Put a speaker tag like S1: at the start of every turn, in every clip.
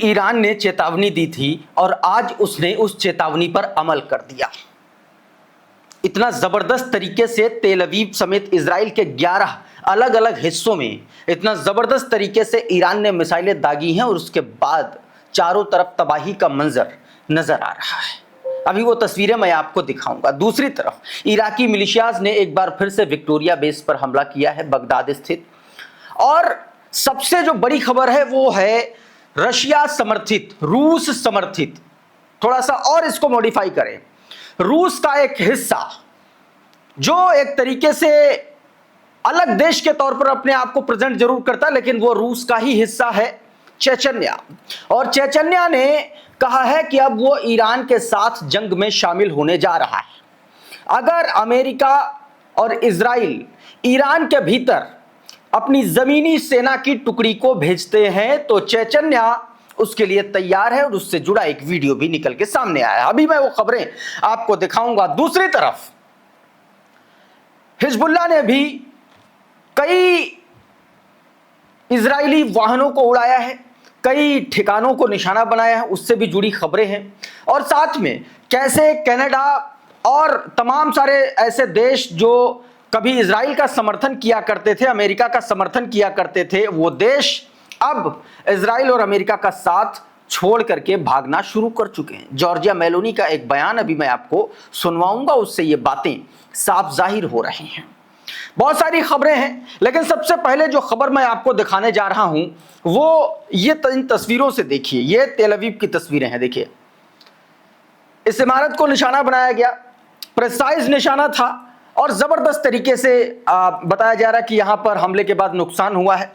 S1: Iran ने चेतावनी दी थी और आज उसने उस चेतावनी पर अमल कर दिया। इतना जबरदस्त तरीके से तेल अवीव समेत इजराइल के 11 अलग अलग हिस्सों में इतना जबरदस्त तरीके से ईरान ने मिसाइलें दागी हैं और उसके बाद चारों तरफ तबाही का मंजर नजर आ रहा है। अभी वो तस्वीरें मैं आपको दिखाऊंगा। दूसरी तरफ इराकी मिलिशियाज ने एक बार फिर से विक्टोरिया बेस पर हमला किया है, बगदाद स्थित। और सबसे जो बड़ी खबर है वो है रशिया समर्थित, रूस समर्थित, थोड़ा सा और इसको मॉडिफाई करें, रूस का एक हिस्सा जो एक तरीके से अलग देश के तौर पर अपने आप को प्रेजेंट जरूर करता है, लेकिन वो रूस का ही हिस्सा है, चेचन्या। और चेचन्या ने कहा है कि अब वो ईरान के साथ जंग में शामिल होने जा रहा है। अगर अमेरिका और इजराइल ईरान के भीतर अपनी जमीनी सेना की टुकड़ी को भेजते हैं तो चेचन्या उसके लिए तैयार है और उससे जुड़ा एक वीडियो भी निकल के सामने आया है। अभी मैं वो खबरें आपको दिखाऊंगा। दूसरी तरफ हिजबुल्लाह ने भी कई इजरायली वाहनों को उड़ाया है, कई ठिकानों को निशाना बनाया है, उससे भी जुड़ी खबरें हैं। और साथ में कैसे कनाडा और तमाम सारे ऐसे देश जो कभी इजराइल का समर्थन किया करते थे, अमेरिका का समर्थन किया करते थे, वो देश अब इजराइल और अमेरिका का साथ छोड़ करके भागना शुरू कर चुके हैं। जॉर्जिया मेलोनी का एक बयान अभी मैं आपको सुनवाऊंगा, उससे ये बातें साफ जाहिर हो रही हैं। बहुत सारी खबरें हैं, लेकिन सबसे पहले जो खबर मैं आपको दिखाने जा रहा हूं वो ये इन तस्वीरों से देखिए। ये तेल अवीव की तस्वीरें हैं। देखिए, इस इमारत को निशाना बनाया गया, प्रिसाइज निशाना था और जबरदस्त तरीके से बताया जा रहा है कि यहां पर हमले के बाद नुकसान हुआ है।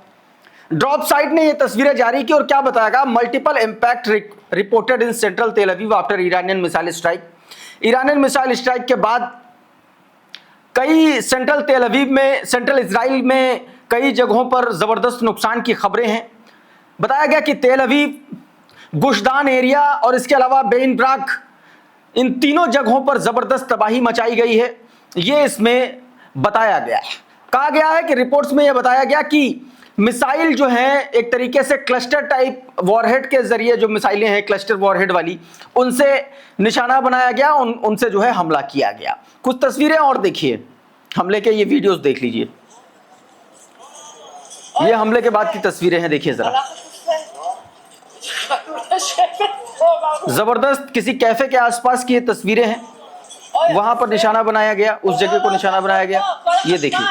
S1: ड्रॉप साइट ने ये तस्वीरें जारी की और क्या बताया, multiple impact reported in central Tel Aviv after Iranian missile strike. Iranian missile strike के बाद कई सेंट्रल तेल अवीव में, सेंट्रल इजराइल में कई जगहों पर जबरदस्त नुकसान की खबरें हैं। बताया गया कि तेल अवीव, गुशदान एरिया और इसके अलावा बेन ब्राक, इन तीनों जगहों पर जबरदस्त तबाही मचाई गई है, ये इसमें बताया गया है। कहा गया है कि रिपोर्ट्स में यह बताया गया कि मिसाइल जो है एक तरीके से क्लस्टर टाइप वॉरहेड के जरिए, जो मिसाइलें हैं क्लस्टर वॉरहेड वाली, उनसे निशाना बनाया गया, उनसे जो है हमला किया गया। कुछ तस्वीरें और देखिए हमले के, ये वीडियोस देख लीजिए। ये हमले के बाद की तस्वीरें हैं, देखिए जरा। जबरदस्त किसी कैफे के आसपास की ये तस्वीरें हैं, वहां पर निशाना बनाया गया, उस जगह को निशाना बनाया गया। ये देखिए,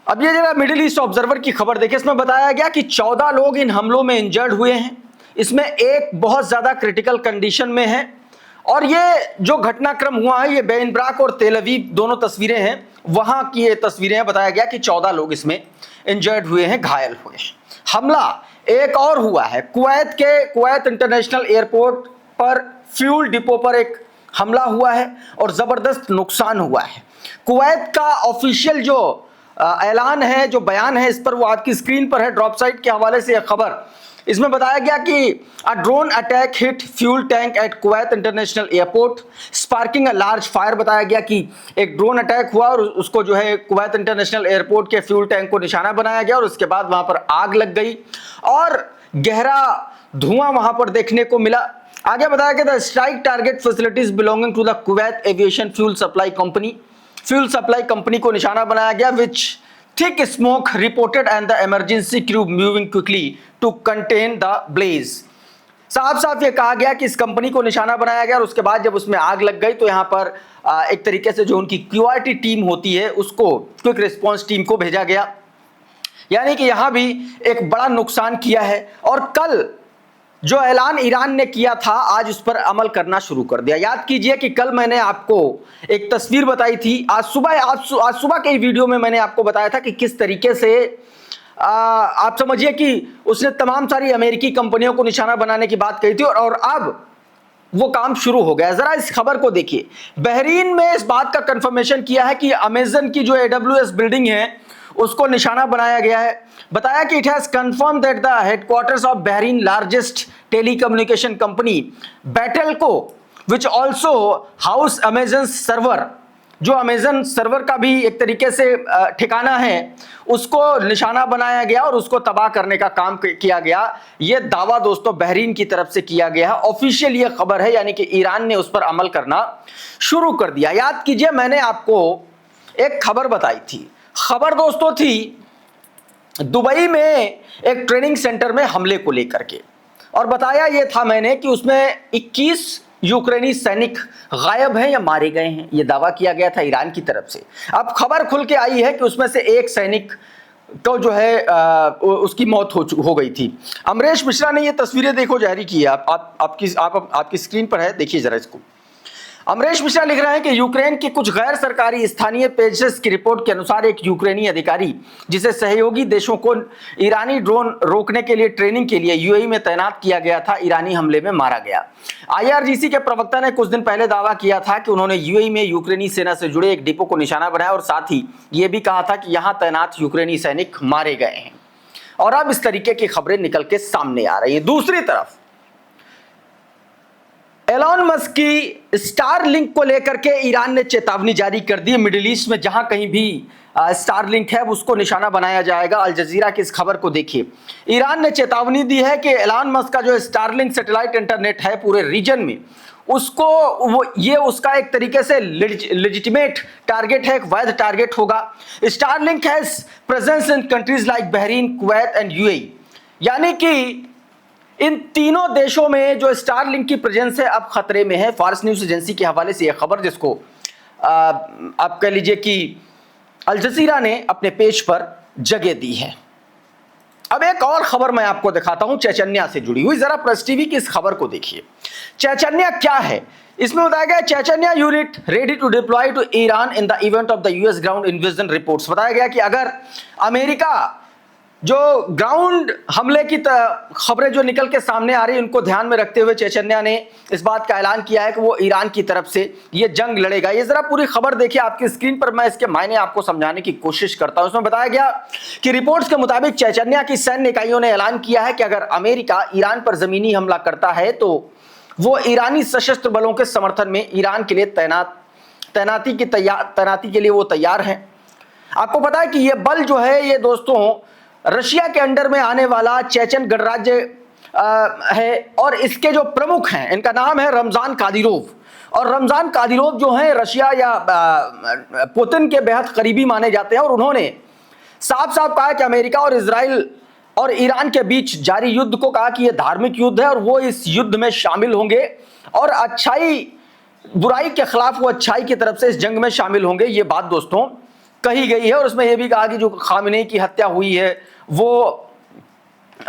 S1: अब ये जरा मिडिल ईस्ट ऑब्जर्वर की खबर देखिए। इसमें बताया गया कि 14 लोग इन हमलों में इंजर्ड हुए हैं, इसमें एक बहुत ज्यादा क्रिटिकल कंडीशन में है। और ये जो घटनाक्रम हुआ है, ये बेन ब्राक और तेल अवीव दोनों तस्वीरें हैं, वहां की ये तस्वीरें हैं। बताया गया कि 14 लोग इसमें इंजर्ड हुए हैं, घायल हुए हैं। हमला एक और हुआ है, कुवैत इंटरनेशनल एयरपोर्ट पर फ्यूल डिपो पर एक हमला हुआ है और जबरदस्त नुकसान हुआ है। कुवैत का ऑफिशियल जो ऐलान है, जो बयान है, इस पर वो आपकी स्क्रीन पर है, ड्रॉप साइट के हवाले से यह खबर। इसमें बताया गया कि a drone attack hit fuel tank at Kuwait international airport sparking a large fire. बताया गया कि एक ड्रोन अटैक हुआ और उसको जो है कुवैत इंटरनेशनल एयरपोर्ट के फ्यूल टैंक को निशाना बनाया गया और उसके बाद वहां पर आग लग गई और गहरा धुआं वहां पर देखने को मिला। आगे बताया गया, the strike target facilities belonging to the Kuwait aviation fuel supply company. Fuel supply company को निशाना बनाया गया, विच thick smoke reported and the emergency crew moving quickly to contain the blaze। साफ साफ ये कहा गया कि इस कंपनी को निशाना बनाया गया और उसके बाद जब उसमें आग लग गई तो यहाँ पर एक तरीके से जो उनकी क्यूआरटी टीम होती है उसको, क्विक रिस्पॉन्स टीम को भेजा गया। यानी कि यहाँ भी एक बड़ा नुकसान किया है और कल जो ऐलान ईरान ने किया था, आज उस पर अमल करना शुरू कर दिया। याद कीजिए कि कल मैंने आपको एक तस्वीर बताई थी, आज सुबह के वीडियो में मैंने आपको बताया था कि किस तरीके से आप समझिए कि उसने तमाम सारी अमेरिकी कंपनियों को निशाना बनाने की बात कही थी और अब वो काम शुरू हो गया। जरा इस खबर को देखिए। बहरीन में इस बात का कंफर्मेशन किया है कि अमेजन की जो AWS बिल्डिंग है उसको निशाना बनाया गया है। बताया कि it has confirm that the headquarters of Bahrain largest telecommunication company Batelco, which also house Amazon's server, जो अमेजन सर्वर का भी एक तरीके से ठिकाना है उसको निशाना बनाया गया और उसको तबाह करने का काम किया गया। यह दावा दोस्तों बहरीन की तरफ से किया गया है, ऑफिशियल यह खबर है, यानी कि ईरान ने उस पर अमल करना शुरू कर दिया। याद कीजिए मैंने आपको एक खबर बताई थी, खबर दोस्तों थी दुबई में एक ट्रेनिंग सेंटर में हमले को लेकर के, और बताया यह था मैंने कि उसमें 21 यूक्रेनी सैनिक गायब हैं या मारे गए हैं, यह दावा किया गया था ईरान की तरफ से। अब खबर खुल के आई है कि उसमें से एक सैनिक तो जो है उसकी मौत हो गई थी। अमरीश मिश्रा ने ये तस्वीरें देखो जारी की है, आपकी स्क्रीन पर है, देखिए जरा इसको। अमरीश मिश्रा लिख रहे हैं कि यूक्रेन के कुछ गैर सरकारी स्थानीय पेजेस की रिपोर्ट के अनुसार एक यूक्रेनी अधिकारी जिसे सहयोगी देशों को ईरानी ड्रोन रोकने के लिए ट्रेनिंग के लिए यूएई में तैनात किया गया था, ईरानी हमले में मारा गया। आईआरजीसी के प्रवक्ता ने कुछ दिन पहले दावा किया था कि उन्होंने यूएई में यूक्रेनी सेना से जुड़े एक डिपो को निशाना बनाया और साथ ही यह भी कहा था कि यहां तैनात यूक्रेनी सैनिक मारे गए हैं। और अब इस तरीके की खबरें निकल के सामने आ रही है। दूसरी तरफ एलॉन मस्क की स्टारलिंक को लेकर के ईरान ने चेतावनी जारी कर दी। मिडिल ईस्ट में जहां कहीं भी स्टारलिंक है उसको निशाना बनाया जाएगा। अल जजीरा की इस खबर को देखिए। ईरान ने चेतावनी दी है कि एलॉन मस्क का जो स्टारलिंक सैटेलाइट इंटरनेट है पूरे रीजन में, उसको ये उसका एक तरीके से लेजिटिमेट टारगेट है, एक वैध टारगेट होगा। Starlink has presence in countries like Bahrain, Kuwait and UAE, यानी कि इन तीनों देशों में जो स्टारलिंक की प्रेजेंस है अब खतरे में है। फार्स न्यूज एजेंसी के हवाले से यह खबर, जिसको आप कह लीजिए कि अल जजीरा ने अपने पेज पर जगह दी है। अब एक और खबर मैं आपको दिखाता हूं चेचन्या से जुड़ी हुई, जरा प्रेस टीवी की इस खबर को देखिए। चेचन्या क्या है, इसमें बताया गया Chechnya unit ready to deploy to Iran in the event of the US ground invasion reports. बताया गया कि अगर अमेरिका जो ग्राउंड हमले की खबरें जो निकल के सामने आ रही है उनको ध्यान में रखते हुए चेचन्या ने इस बात का ऐलान किया है कि वो ईरान की तरफ से ये जंग लड़ेगा। ये जरा पूरी खबर देखिए आपकी स्क्रीन पर, मैं इसके मायने आपको समझाने की कोशिश करता हूं। इसमें बताया गया कि रिपोर्ट्स के मुताबिक चेचन्या की सैन्य इकाइयों ने ऐलान किया है कि अगर अमेरिका ईरान पर जमीनी हमला करता है तो वो ईरानी सशस्त्र बलों के समर्थन में ईरान के लिए तैनाती के लिए वो तैयार है। आपको पता है कि ये बल जो है ये दोस्तों रशिया के अंडर में आने वाला चेचन गणराज्य है, और इसके जो प्रमुख हैं इनका नाम है रमजान कादिरोव। और रमजान कादिरोव जो है रशिया या पुतिन के बेहद करीबी माने जाते हैं, और उन्होंने साफ साफ कहा कि अमेरिका और इजराइल और ईरान के बीच जारी युद्ध को कहा कि यह धार्मिक युद्ध है और वो इस युद्ध में शामिल होंगे और अच्छाई बुराई के खिलाफ वो अच्छाई की तरफ से इस जंग में शामिल होंगे। ये बात दोस्तों कही गई है। और उसमें यह भी कहा कि जो खामेनेई की हत्या हुई है वो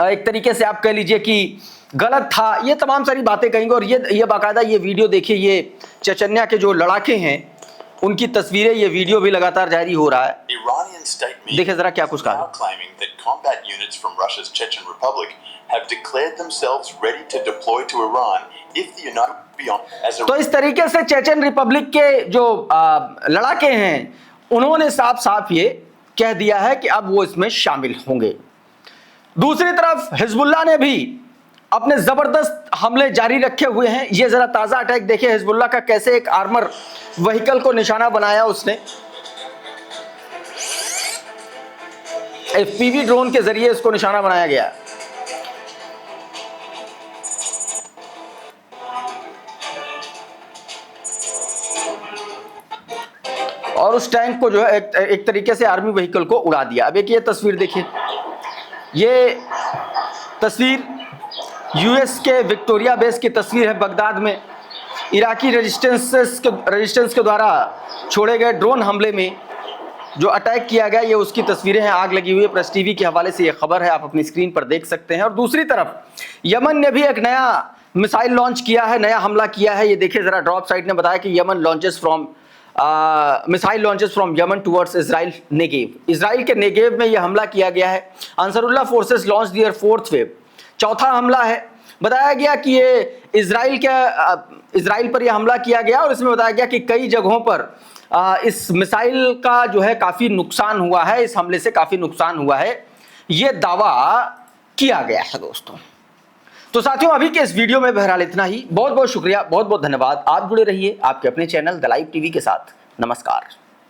S1: एक तरीके से आप कह लीजिए कि गलत था, ये तमाम सारी बातें कहेंगे। और ये बाकायदा ये वीडियो देखिए, ये चेचन्या के जो लड़ाके हैं उनकी तस्वीरें, ये वीडियो भी लगातार जारी हो रहा है। देखिए जरा क्या कुछ कहा। तो इस तरीके से चेचन रिपब्लिक के जो लड़ाके हैं उन्होंने साफ साफ ये कह दिया है कि अब वो इसमें शामिल होंगे। दूसरी तरफ हिजबुल्लाह ने भी अपने जबरदस्त हमले जारी रखे हुए हैं। ये जरा ताजा अटैक देखिए हिजबुल्लाह का, कैसे एक आर्मर व्हीकल को निशाना बनाया उसने, FPV ड्रोन के जरिए इसको निशाना बनाया गया। और उस टैंक को जो है एक तरीके से आर्मी व्हीकल को उड़ा दिया। अब एक ये तस्वीर देखिए, ये तस्वीर यूएस के विक्टोरिया बेस की तस्वीर है बगदाद में। इराकी रेजिस्टेंस के द्वारा छोड़े गए ड्रोन हमले में जो अटैक किया गया, ये उसकी तस्वीरें हैं। आग लगी हुई है। प्रेस टीवी के हवाले से ये खबर है, आप अपनी स्क्रीन पर देख सकते हैं। और दूसरी तरफ यमन ने भी एक नया मिसाइल लॉन्च किया है, नया हमला किया है। ये देखिए जरा, ड्रॉप साइट ने बताया कि Yemen launches from missile launches from Yemen towards Israel Negev. Israel के नेगेव में यह हमला किया गया है। अंसरुल्लाह फोर्सेस लॉन्च दियर फोर्थ वेव, चौथा हमला है। बताया गया कि ये इजराइल पर यह हमला किया गया और इसमें बताया गया कि कई जगहों पर इस मिसाइल का जो है काफी नुकसान हुआ है, इस हमले से काफी नुकसान हुआ है, ये दावा किया गया है दोस्तों। तो साथियों, अभी के इस वीडियो में बहरहाल इतना ही। बहुत बहुत शुक्रिया, बहुत बहुत धन्यवाद। आप जुड़े रहिए आपके अपने चैनल द लाइव टीवी के साथ। नमस्कार।